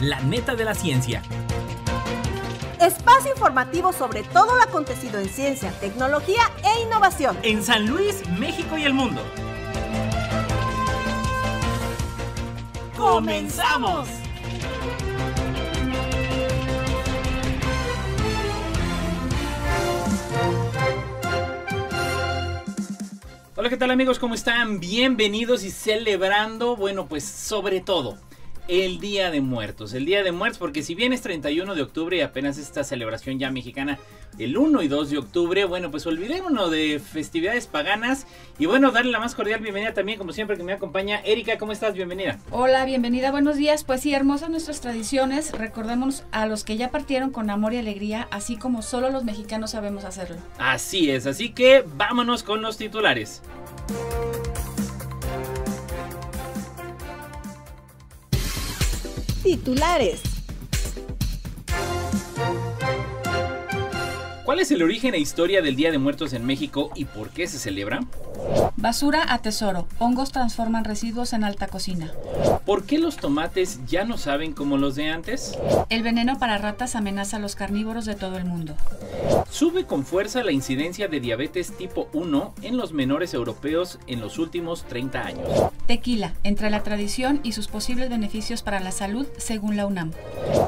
la neta de la ciencia. Espacio informativo sobre todo lo acontecido en ciencia, tecnología e innovación. En San Luis, México y el mundo. ¡Comenzamos! Hola, ¿qué tal amigos? ¿Cómo están? Bienvenidos y celebrando, bueno, pues sobre todo el Día de Muertos. El Día de Muertos, porque si bien es 31 de octubre y apenas esta celebración ya mexicana el 1 y 2 de octubre, bueno, pues olvidémonos de festividades paganas y bueno, darle la más cordial bienvenida también, como siempre, que me acompaña Erika. ¿Cómo estás? Bienvenida. Hola, bienvenida, buenos días. Pues sí, hermosas nuestras tradiciones. Recordemos a los que ya partieron con amor y alegría, así como solo los mexicanos sabemos hacerlo. Así es, así que vámonos con los titulares. Titulares. ¿Cuál es el origen e historia del Día de Muertos en México y por qué se celebra? Basura a tesoro. Hongos transforman residuos en alta cocina. ¿Por qué los tomates ya no saben como los de antes? El veneno para ratas amenaza a los carnívoros de todo el mundo. Sube con fuerza la incidencia de diabetes tipo 1 en los menores europeos en los últimos 30 años. Tequila, entre la tradición y sus posibles beneficios para la salud, según la UNAM.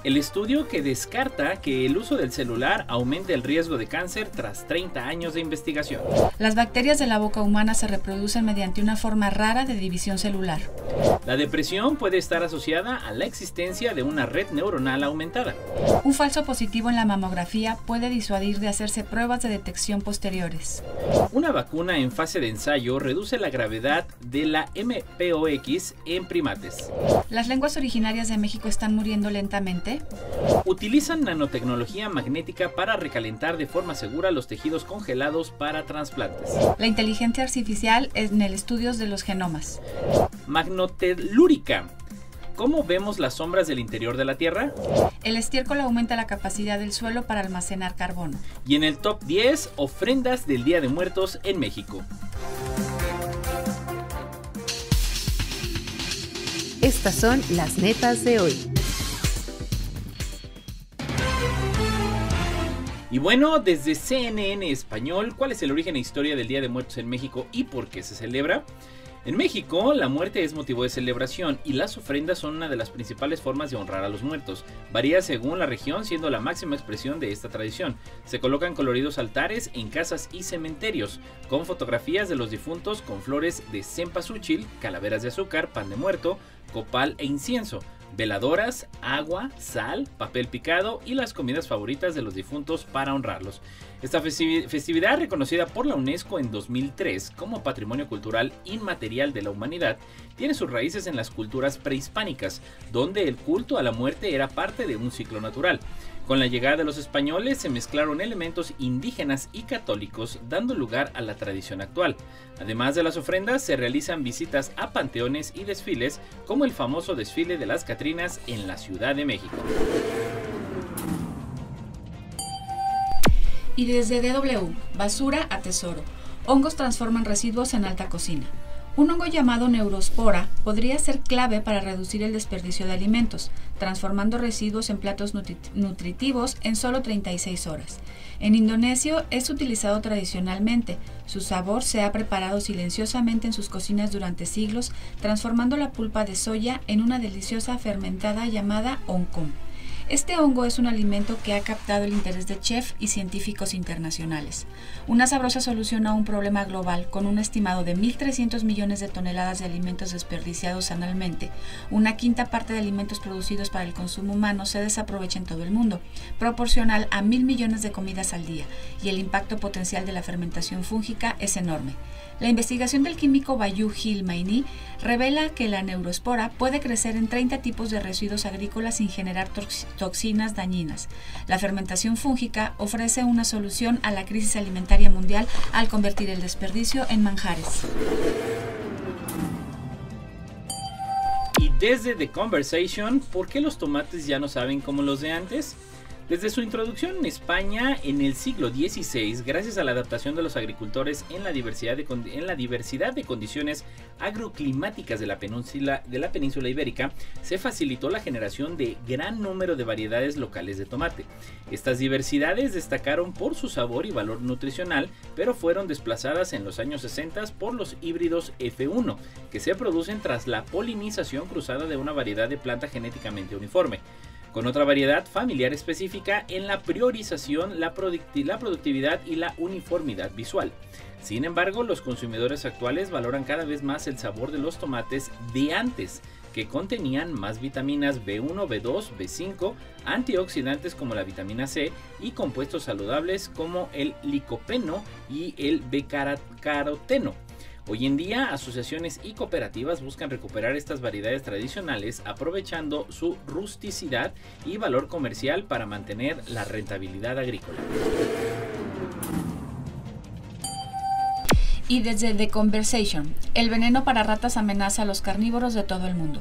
El estudio que descarta que el uso del celular aumente el riesgo de cáncer tras 30 años de investigación. Las bacterias de la boca humana se reproducen mediante una forma rara de división celular. La depresión puede estar asociada a la existencia de una red neuronal aumentada. Un falso positivo en la mamografía puede disuadir de hacerse pruebas de detección posteriores. Una vacuna en fase de ensayo reduce la gravedad de la mpox en primates. ¿Las lenguas originarias de México están muriendo lentamente? Utilizan nanotecnología magnética para recalentar de forma segura los tejidos congelados para trasplantes. La inteligencia artificial en el estudio de los genomas. Magnotelúrica. ¿Cómo vemos las sombras del interior de la Tierra? El estiércol aumenta la capacidad del suelo para almacenar carbono. Y en el top 10, ofrendas del Día de Muertos en México. Estas son las netas de hoy. Y bueno, desde CNN Español, ¿cuál es el origen e historia del Día de Muertos en México y por qué se celebra? En México, la muerte es motivo de celebración y las ofrendas son una de las principales formas de honrar a los muertos. Varía según la región, siendo la máxima expresión de esta tradición. Se colocan coloridos altares en casas y cementerios, con fotografías de los difuntos con flores de cempasúchil, calaveras de azúcar, pan de muerto, copal e incienso, veladoras, agua, sal, papel picado y las comidas favoritas de los difuntos para honrarlos. Esta festividad, reconocida por la UNESCO en 2003 como Patrimonio Cultural Inmaterial de la Humanidad, tiene sus raíces en las culturas prehispánicas, donde el culto a la muerte era parte de un ciclo natural. Con la llegada de los españoles se mezclaron elementos indígenas y católicos, dando lugar a la tradición actual. Además de las ofrendas, se realizan visitas a panteones y desfiles, como el famoso desfile de las Catrinas en la Ciudad de México. Y desde DW, basura a tesoro. Hongos transforman residuos en alta cocina. Un hongo llamado Neurospora podría ser clave para reducir el desperdicio de alimentos, transformando residuos en platos nutritivos en solo 36 horas. En Indonesia es utilizado tradicionalmente. Su sabor se ha preparado silenciosamente en sus cocinas durante siglos, transformando la pulpa de soya en una deliciosa fermentada llamada ongkom. Este hongo es un alimento que ha captado el interés de chefs y científicos internacionales. Una sabrosa solución a un problema global con un estimado de 1.300 millones de toneladas de alimentos desperdiciados anualmente. Una quinta parte de alimentos producidos para el consumo humano se desaprovecha en todo el mundo, proporcional a 1.000 millones de comidas al día, y el impacto potencial de la fermentación fúngica es enorme. La investigación del químico Bayu Hilmaini revela que la neurospora puede crecer en 30 tipos de residuos agrícolas sin generar toxinas dañinas. La fermentación fúngica ofrece una solución a la crisis alimentaria mundial al convertir el desperdicio en manjares. Y desde The Conversation, ¿por qué los tomates ya no saben como los de antes? Desde su introducción en España en el siglo XVI, gracias a la adaptación de los agricultores en la diversidad de condiciones agroclimáticas de la península ibérica, se facilitó la generación de gran número de variedades locales de tomate. Estas diversidades destacaron por su sabor y valor nutricional, pero fueron desplazadas en los años 60 por los híbridos F1, que se producen tras la polinización cruzada de una variedad de planta genéticamente uniforme, con otra variedad familiar específica en la priorización, la productividad y la uniformidad visual. Sin embargo, los consumidores actuales valoran cada vez más el sabor de los tomates de antes, que contenían más vitaminas B1, B2, B5, antioxidantes como la vitamina C y compuestos saludables como el licopeno y el beta-caroteno. Hoy en día, asociaciones y cooperativas buscan recuperar estas variedades tradicionales aprovechando su rusticidad y valor comercial para mantener la rentabilidad agrícola. Y desde The Conversation, el veneno para ratas amenaza a los carnívoros de todo el mundo.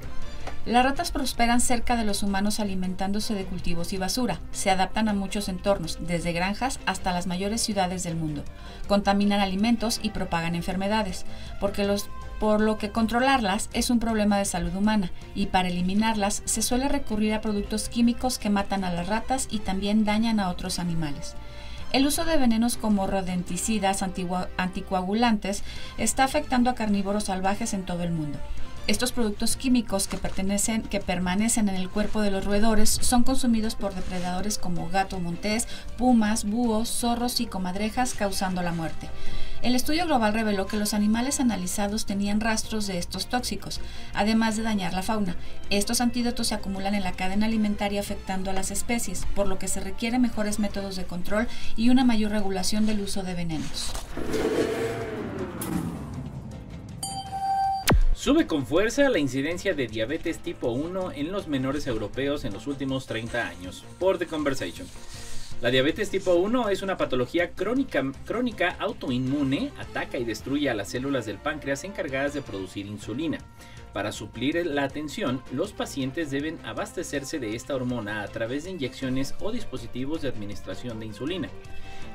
Las ratas prosperan cerca de los humanos alimentándose de cultivos y basura. Se adaptan a muchos entornos, desde granjas hasta las mayores ciudades del mundo. Contaminan alimentos y propagan enfermedades, por lo que controlarlas es un problema de salud humana, y para eliminarlas se suele recurrir a productos químicos que matan a las ratas y también dañan a otros animales. El uso de venenos como rodenticidas anticoagulantes está afectando a carnívoros salvajes en todo el mundo. Estos productos químicos que permanecen en el cuerpo de los roedores son consumidos por depredadores como gato montés, pumas, búhos, zorros y comadrejas, causando la muerte. El estudio global reveló que los animales analizados tenían rastros de estos tóxicos, además de dañar la fauna. Estos antídotos se acumulan en la cadena alimentaria afectando a las especies, por lo que se requieren mejores métodos de control y una mayor regulación del uso de venenos. Sube con fuerza la incidencia de diabetes tipo 1 en los menores europeos en los últimos 30 años, por The Conversation. La diabetes tipo 1 es una patología crónica autoinmune, ataca y destruye a las células del páncreas encargadas de producir insulina. Para suplir la tensión, los pacientes deben abastecerse de esta hormona a través de inyecciones o dispositivos de administración de insulina.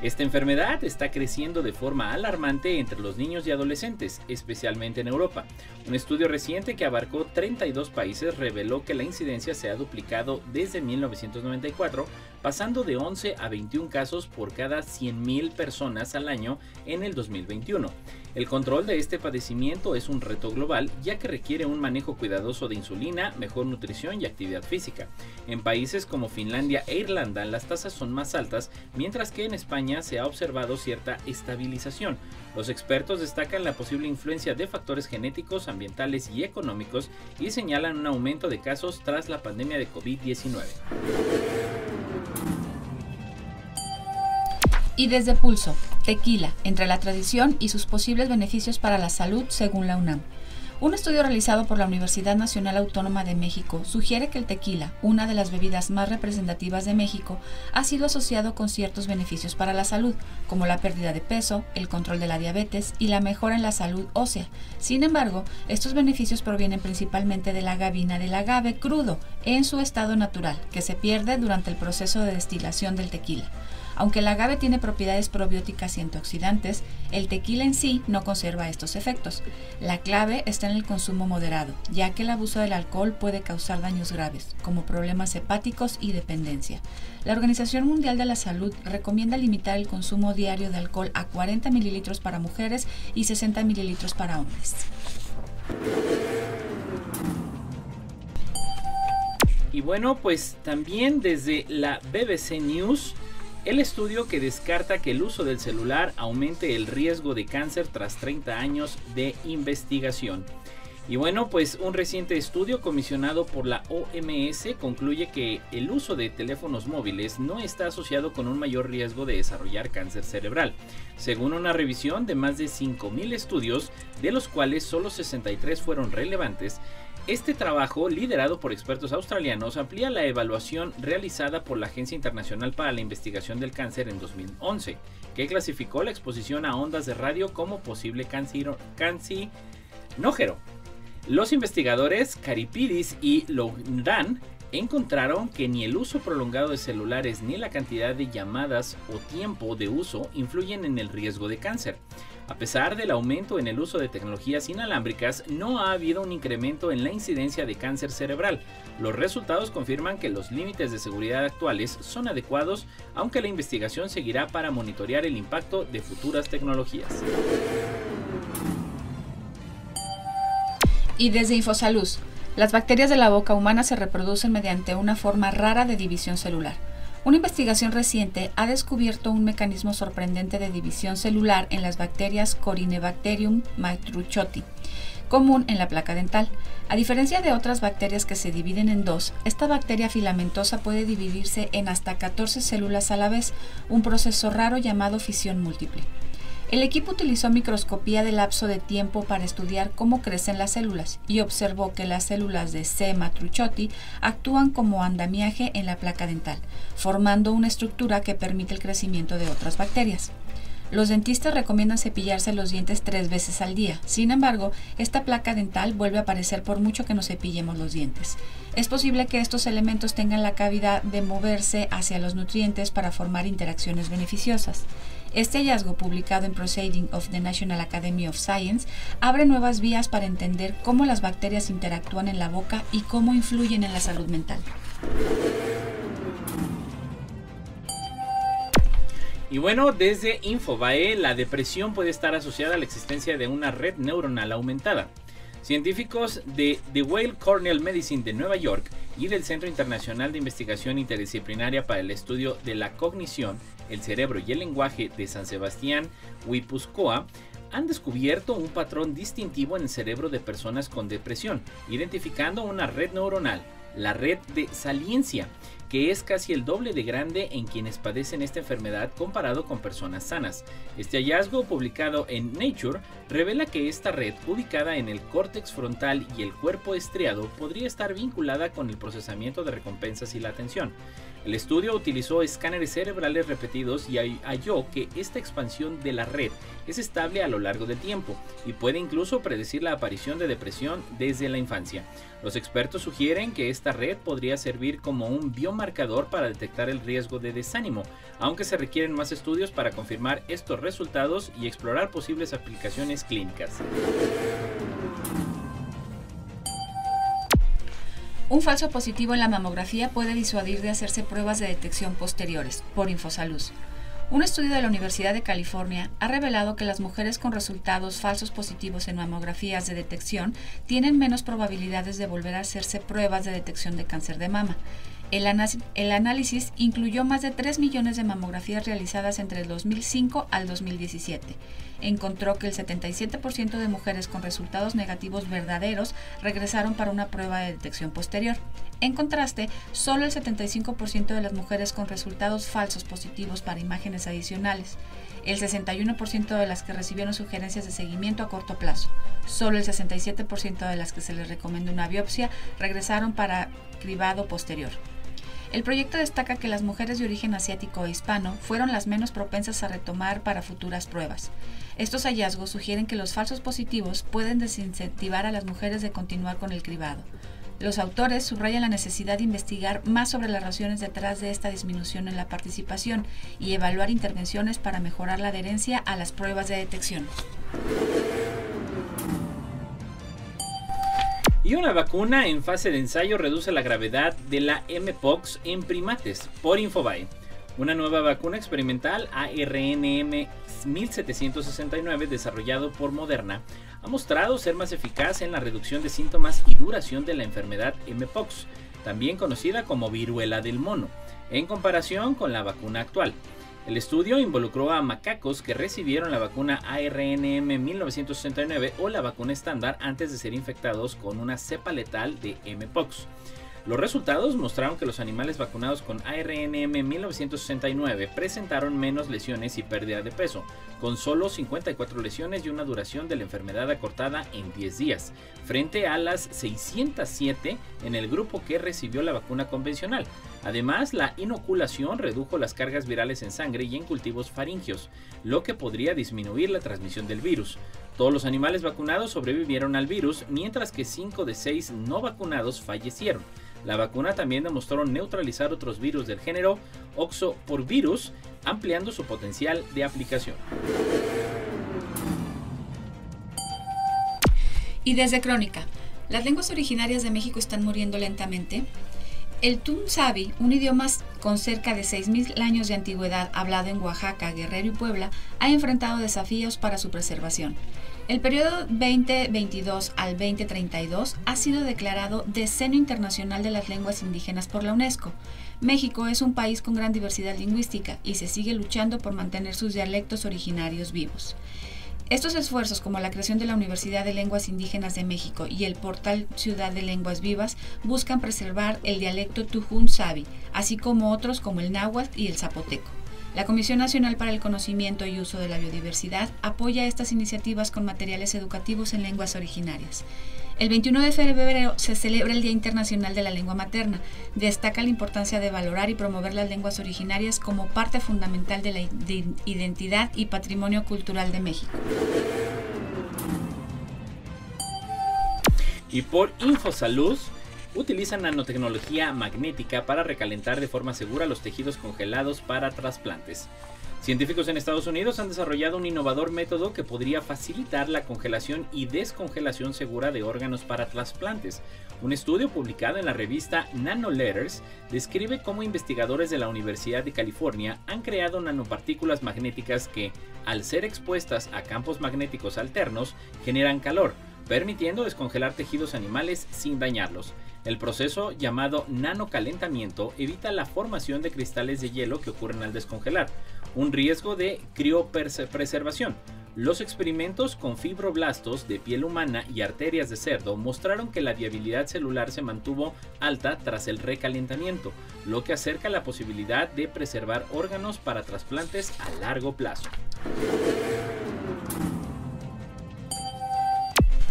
Esta enfermedad está creciendo de forma alarmante entre los niños y adolescentes, especialmente en Europa. Un estudio reciente que abarcó 32 países reveló que la incidencia se ha duplicado desde 1994, pasando de 11 a 21 casos por cada 100.000 personas al año en el 2021. El control de este padecimiento es un reto global, ya que requiere un manejo cuidadoso de insulina, mejor nutrición y actividad física. En países como Finlandia e Irlanda, las tasas son más altas, mientras que en España se ha observado cierta estabilización. Los expertos destacan la posible influencia de factores genéticos, ambientales y económicos y señalan un aumento de casos tras la pandemia de COVID-19. Y desde Pulso, tequila, entre la tradición y sus posibles beneficios para la salud según la UNAM. Un estudio realizado por la Universidad Nacional Autónoma de México sugiere que el tequila, una de las bebidas más representativas de México, ha sido asociado con ciertos beneficios para la salud, como la pérdida de peso, el control de la diabetes y la mejora en la salud ósea. Sin embargo, estos beneficios provienen principalmente de la gabina del agave crudo, en su estado natural, que se pierde durante el proceso de destilación del tequila. Aunque el agave tiene propiedades probióticas y antioxidantes, el tequila en sí no conserva estos efectos. La clave está en el consumo moderado, ya que el abuso del alcohol puede causar daños graves, como problemas hepáticos y dependencia. La Organización Mundial de la Salud recomienda limitar el consumo diario de alcohol a 40 mililitros para mujeres y 60 mililitros para hombres. Y bueno, pues también desde la BBC News, el estudio que descarta que el uso del celular aumente el riesgo de cáncer tras 30 años de investigación. Y bueno, pues un reciente estudio comisionado por la OMS concluye que el uso de teléfonos móviles no está asociado con un mayor riesgo de desarrollar cáncer cerebral. Según una revisión de más de 5.000 estudios, de los cuales solo 63 fueron relevantes, este trabajo, liderado por expertos australianos, amplía la evaluación realizada por la Agencia Internacional para la Investigación del Cáncer en 2011, que clasificó la exposición a ondas de radio como posible cancinógeno. Los investigadores Karipidis y Logran encontraron que ni el uso prolongado de celulares ni la cantidad de llamadas o tiempo de uso influyen en el riesgo de cáncer. A pesar del aumento en el uso de tecnologías inalámbricas, no ha habido un incremento en la incidencia de cáncer cerebral. Los resultados confirman que los límites de seguridad actuales son adecuados, aunque la investigación seguirá para monitorear el impacto de futuras tecnologías. Y desde Infosalud, las bacterias de la boca humana se reproducen mediante una forma rara de división celular. Una investigación reciente ha descubierto un mecanismo sorprendente de división celular en las bacterias Corynebacterium matruchoti, común en la placa dental. A diferencia de otras bacterias que se dividen en dos, esta bacteria filamentosa puede dividirse en hasta 14 células a la vez, un proceso raro llamado fisión múltiple. El equipo utilizó microscopía de lapso de tiempo para estudiar cómo crecen las células y observó que las células de C. matruchoti actúan como andamiaje en la placa dental, formando una estructura que permite el crecimiento de otras bacterias. Los dentistas recomiendan cepillarse los dientes 3 veces al día. Sin embargo, esta placa dental vuelve a aparecer por mucho que nos cepillemos los dientes. Es posible que estos elementos tengan la capacidad de moverse hacia los nutrientes para formar interacciones beneficiosas. Este hallazgo, publicado en Proceedings of the National Academy of Science, abre nuevas vías para entender cómo las bacterias interactúan en la boca y cómo influyen en la salud mental. Y bueno, desde Infobae, la depresión puede estar asociada a la existencia de una red neuronal aumentada. Científicos de The Weill Cornell Medicine de Nueva York y del Centro Internacional de Investigación Interdisciplinaria para el Estudio de la Cognición, el Cerebro y el Lenguaje de San Sebastián, Guipúzcoa, han descubierto un patrón distintivo en el cerebro de personas con depresión, identificando una red neuronal, la red de saliencia, que es casi el doble de grande en quienes padecen esta enfermedad comparado con personas sanas. Este hallazgo, publicado en Nature, revela que esta red, ubicada en el córtex frontal y el cuerpo estriado, podría estar vinculada con el procesamiento de recompensas y la atención. El estudio utilizó escáneres cerebrales repetidos y halló que esta expansión de la red es estable a lo largo del tiempo y puede incluso predecir la aparición de depresión desde la infancia. Los expertos sugieren que esta red podría servir como un biomarcador para detectar el riesgo de desánimo, aunque se requieren más estudios para confirmar estos resultados y explorar posibles aplicaciones clínicas. Un falso positivo en la mamografía puede disuadir de hacerse pruebas de detección posteriores, por Infosalud. Un estudio de la Universidad de California ha revelado que las mujeres con resultados falsos positivos en mamografías de detección tienen menos probabilidades de volver a hacerse pruebas de detección de cáncer de mama. El análisis incluyó más de 3 millones de mamografías realizadas entre el 2005 al 2017. Encontró que el 77% de mujeres con resultados negativos verdaderos regresaron para una prueba de detección posterior. En contraste, solo el 75% de las mujeres con resultados falsos positivos para imágenes adicionales. El 61% de las que recibieron sugerencias de seguimiento a corto plazo. Solo el 67% de las que se les recomendó una biopsia regresaron para cribado posterior. El proyecto destaca que las mujeres de origen asiático o hispano fueron las menos propensas a retomar para futuras pruebas. Estos hallazgos sugieren que los falsos positivos pueden desincentivar a las mujeres de continuar con el cribado. Los autores subrayan la necesidad de investigar más sobre las razones detrás de esta disminución en la participación y evaluar intervenciones para mejorar la adherencia a las pruebas de detección. Y una vacuna en fase de ensayo reduce la gravedad de la Mpox en primates, por Infobae. Una nueva vacuna experimental ARNM 1769 desarrollado por Moderna ha mostrado ser más eficaz en la reducción de síntomas y duración de la enfermedad Mpox, también conocida como viruela del mono, en comparación con la vacuna actual. El estudio involucró a macacos que recibieron la vacuna ARNM 1969 o la vacuna estándar antes de ser infectados con una cepa letal de Mpox. Los resultados mostraron que los animales vacunados con ARNM 1969 presentaron menos lesiones y pérdida de peso, con solo 54 lesiones y una duración de la enfermedad acortada en 10 días, frente a las 607 en el grupo que recibió la vacuna convencional. Además, la inoculación redujo las cargas virales en sangre y en cultivos faringios, lo que podría disminuir la transmisión del virus. Todos los animales vacunados sobrevivieron al virus, mientras que 5 de 6 no vacunados fallecieron. La vacuna también demostró neutralizar otros virus del género Oxoporvirus, ampliando su potencial de aplicación. Y desde Crónica, ¿las lenguas originarias de México están muriendo lentamente? El Tunzavi, un idioma con cerca de 6.000 años de antigüedad hablado en Oaxaca, Guerrero y Puebla, ha enfrentado desafíos para su preservación. El periodo 2022 al 2032 ha sido declarado Decenio Internacional de las Lenguas Indígenas por la UNESCO. México es un país con gran diversidad lingüística y se sigue luchando por mantener sus dialectos originarios vivos. Estos esfuerzos, como la creación de la Universidad de Lenguas Indígenas de México y el portal Ciudad de Lenguas Vivas, buscan preservar el dialecto Tujún-Savi, así como otros como el náhuatl y el zapoteco. La Comisión Nacional para el Conocimiento y Uso de la Biodiversidad apoya estas iniciativas con materiales educativos en lenguas originarias. El 21 de febrero se celebra el Día Internacional de la Lengua Materna. Destaca la importancia de valorar y promover las lenguas originarias como parte fundamental de la identidad y patrimonio cultural de México. Y por Infosalud, utilizan nanotecnología magnética para recalentar de forma segura los tejidos congelados para trasplantes. Científicos en Estados Unidos han desarrollado un innovador método que podría facilitar la congelación y descongelación segura de órganos para trasplantes. Un estudio publicado en la revista Nanoletters describe cómo investigadores de la Universidad de California han creado nanopartículas magnéticas que, al ser expuestas a campos magnéticos alternos, generan calor, permitiendo descongelar tejidos animales sin dañarlos. El proceso, llamado nanocalentamiento, evita la formación de cristales de hielo que ocurren al descongelar, un riesgo de criopreservación. Los experimentos con fibroblastos de piel humana y arterias de cerdo mostraron que la viabilidad celular se mantuvo alta tras el recalentamiento, lo que acerca la posibilidad de preservar órganos para trasplantes a largo plazo.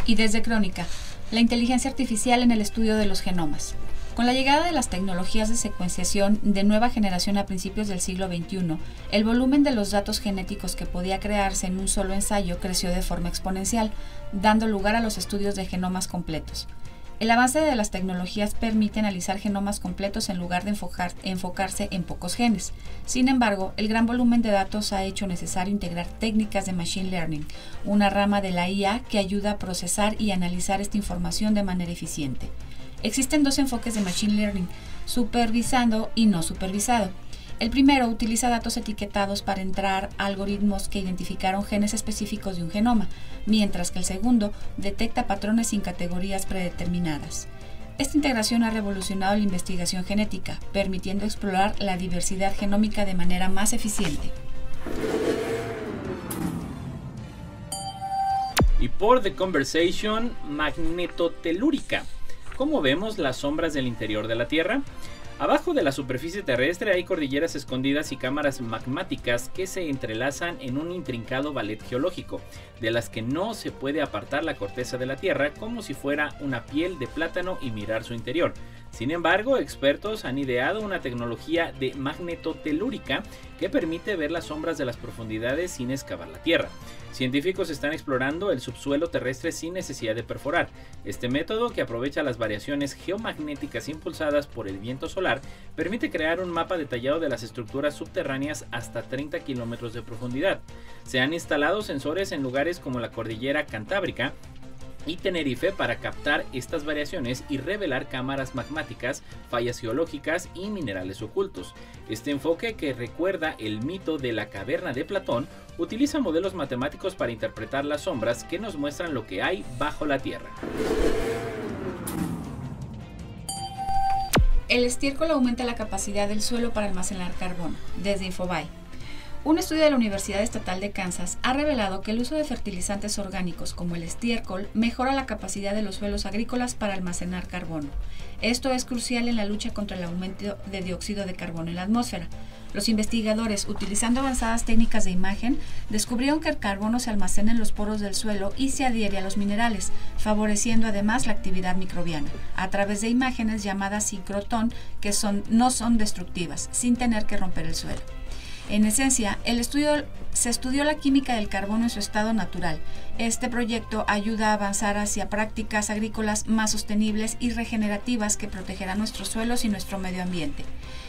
Y desde Crónica, la inteligencia artificial en el estudio de los genomas. Con la llegada de las tecnologías de secuenciación de nueva generación a principios del siglo XXI, el volumen de los datos genéticos que podía crearse en un solo ensayo creció de forma exponencial, dando lugar a los estudios de genomas completos. El avance de las tecnologías permite analizar genomas completos en lugar de enfocarse en pocos genes. Sin embargo, el gran volumen de datos ha hecho necesario integrar técnicas de Machine Learning, una rama de la IA que ayuda a procesar y analizar esta información de manera eficiente. Existen dos enfoques de Machine Learning, supervisado y no supervisado. El primero utiliza datos etiquetados para entrar a algoritmos que identificaron genes específicos de un genoma, mientras que el segundo detecta patrones sin categorías predeterminadas. Esta integración ha revolucionado la investigación genética, permitiendo explorar la diversidad genómica de manera más eficiente. Y por The Conversation, magnetotelúrica. ¿Cómo vemos las sombras del interior de la Tierra? Abajo de la superficie terrestre hay cordilleras escondidas y cámaras magmáticas que se entrelazan en un intrincado ballet geológico, de las que no se puede apartar la corteza de la Tierra como si fuera una piel de plátano y mirar su interior. Sin embargo, expertos han ideado una tecnología de magnetotelúrica que permite ver las sombras de las profundidades sin excavar la Tierra. Científicos están explorando el subsuelo terrestre sin necesidad de perforar. Este método, que aprovecha las variaciones geomagnéticas impulsadas por el viento solar, permite crear un mapa detallado de las estructuras subterráneas hasta 30 kilómetros de profundidad. Se han instalado sensores en lugares como la cordillera Cantábrica y Tenerife para captar estas variaciones y revelar cámaras magmáticas, fallas geológicas y minerales ocultos. Este enfoque, que recuerda el mito de la caverna de Platón, utiliza modelos matemáticos para interpretar las sombras que nos muestran lo que hay bajo la Tierra. El estiércol aumenta la capacidad del suelo para almacenar carbono. Desde Infobae. Un estudio de la Universidad Estatal de Kansas ha revelado que el uso de fertilizantes orgánicos como el estiércol mejora la capacidad de los suelos agrícolas para almacenar carbono. Esto es crucial en la lucha contra el aumento de dióxido de carbono en la atmósfera. Los investigadores, utilizando avanzadas técnicas de imagen, descubrieron que el carbono se almacena en los poros del suelo y se adhiere a los minerales, favoreciendo además la actividad microbiana, a través de imágenes llamadas sincrotrón que no son destructivas, sin tener que romper el suelo. En esencia, se estudió la química del carbono en su estado natural. Este proyecto ayuda a avanzar hacia prácticas agrícolas más sostenibles y regenerativas que protegerán nuestros suelos y nuestro medio ambiente.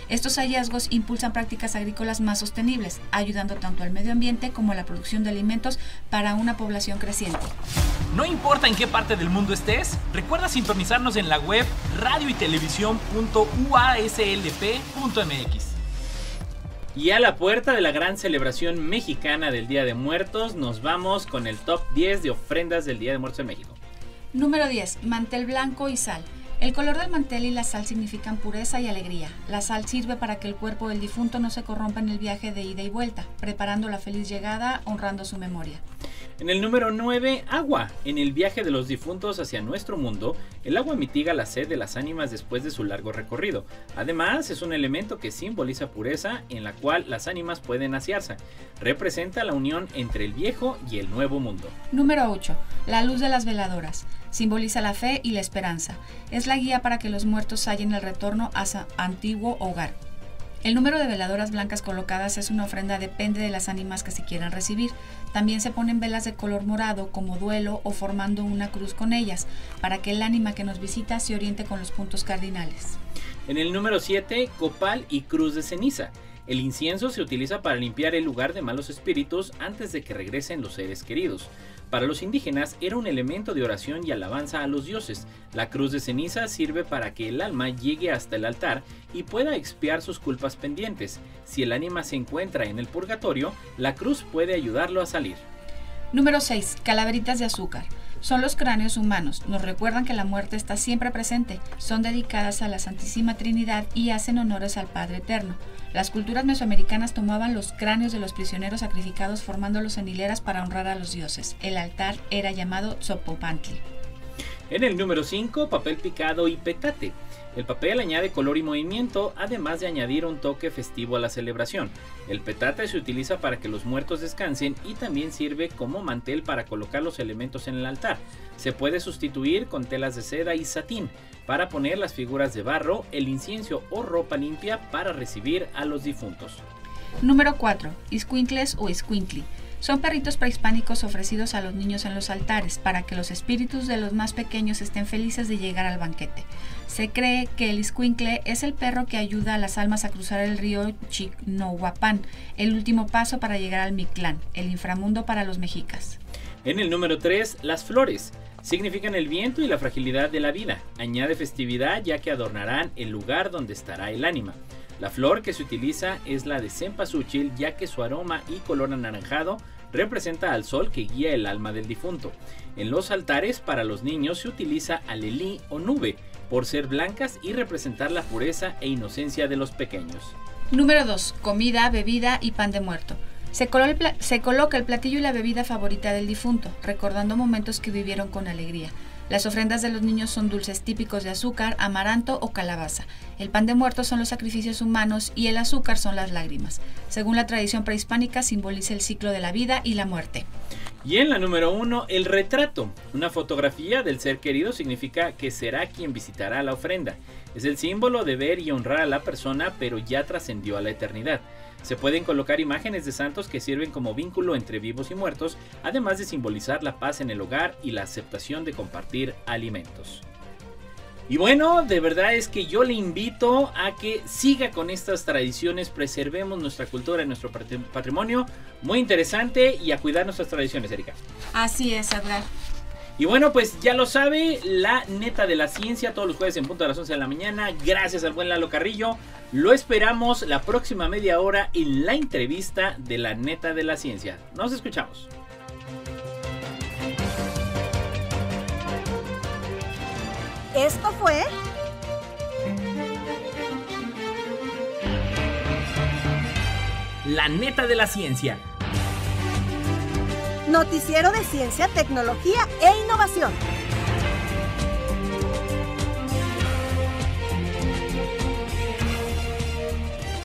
Estos hallazgos impulsan prácticas agrícolas más sostenibles, ayudando tanto al medio ambiente como a la producción de alimentos para una población creciente. No importa en qué parte del mundo estés, recuerda sintonizarnos en la web radioytelevisión.uaslp.mx. Y a la puerta de la gran celebración mexicana del Día de Muertos, nos vamos con el top 10 de ofrendas del Día de Muertos en México. Número 10. Mantel blanco y sal. El color del mantel y la sal significan pureza y alegría. La sal sirve para que el cuerpo del difunto no se corrompa en el viaje de ida y vuelta, preparando la feliz llegada, honrando su memoria. En el número 9, agua. En el viaje de los difuntos hacia nuestro mundo, el agua mitiga la sed de las ánimas después de su largo recorrido. Además, es un elemento que simboliza pureza en la cual las ánimas pueden asearse. Representa la unión entre el viejo y el nuevo mundo. Número 8. La luz de las veladoras. Simboliza la fe y la esperanza. Es la guía para que los muertos hallen el retorno a su antiguo hogar. El número de veladoras blancas colocadas es una ofrenda, depende de las ánimas que se quieran recibir. También se ponen velas de color morado como duelo o formando una cruz con ellas, para que el ánima que nos visita se oriente con los puntos cardinales. En el número 7, copal y cruz de ceniza. El incienso se utiliza para limpiar el lugar de malos espíritus antes de que regresen los seres queridos. Para los indígenas era un elemento de oración y alabanza a los dioses. La cruz de ceniza sirve para que el alma llegue hasta el altar y pueda expiar sus culpas pendientes. Si el ánima se encuentra en el purgatorio, la cruz puede ayudarlo a salir. Número 6. Calaveritas de azúcar. Son los cráneos humanos. Nos recuerdan que la muerte está siempre presente. Son dedicadas a la Santísima Trinidad y hacen honores al Padre Eterno. Las culturas mesoamericanas tomaban los cráneos de los prisioneros sacrificados formándolos en hileras para honrar a los dioses. El altar era llamado Tzopopantli. En el número 5, papel picado y petate. El papel añade color y movimiento, además de añadir un toque festivo a la celebración. El petate se utiliza para que los muertos descansen y también sirve como mantel para colocar los elementos en el altar. Se puede sustituir con telas de seda y satín para poner las figuras de barro, el incienso o ropa limpia para recibir a los difuntos. Número 4. Iscuincles o iscuincli. Son perritos prehispánicos ofrecidos a los niños en los altares para que los espíritus de los más pequeños estén felices de llegar al banquete. Se cree que el iscuincle es el perro que ayuda a las almas a cruzar el río Chignohuapan, el último paso para llegar al Mictlán, el inframundo para los mexicas. En el número 3, las flores. Significan el viento y la fragilidad de la vida. Añade festividad ya que adornarán el lugar donde estará el ánima. La flor que se utiliza es la de cempasúchil, ya que su aroma y color anaranjado representa al sol que guía el alma del difunto. En los altares para los niños se utiliza alelí o nube, por ser blancas y representar la pureza e inocencia de los pequeños. Número 2. Comida, bebida y pan de muerto. Se coloca el platillo y la bebida favorita del difunto, recordando momentos que vivieron con alegría. Las ofrendas de los niños son dulces típicos de azúcar, amaranto o calabaza. El pan de muerto son los sacrificios humanos y el azúcar son las lágrimas. Según la tradición prehispánica, simboliza el ciclo de la vida y la muerte. Y en la número 1, el retrato. Una fotografía del ser querido significa que será quien visitará la ofrenda. Es el símbolo de ver y honrar a la persona, pero ya trascendió a la eternidad. Se pueden colocar imágenes de santos que sirven como vínculo entre vivos y muertos, además de simbolizar la paz en el hogar y la aceptación de compartir alimentos. Y bueno, de verdad es que yo le invito a que siga con estas tradiciones, preservemos nuestra cultura y nuestro patrimonio, muy interesante, y a cuidar nuestras tradiciones, Erika. Así es, Edgar. Y bueno, pues ya lo sabe, la neta de la ciencia, todos los jueves en punto de las 11 de la mañana, gracias al buen Lalo Carrillo. Lo esperamos la próxima media hora en la entrevista de la neta de la ciencia. Nos escuchamos. Esto fue La neta de la ciencia. Noticiero de Ciencia, Tecnología e Innovación.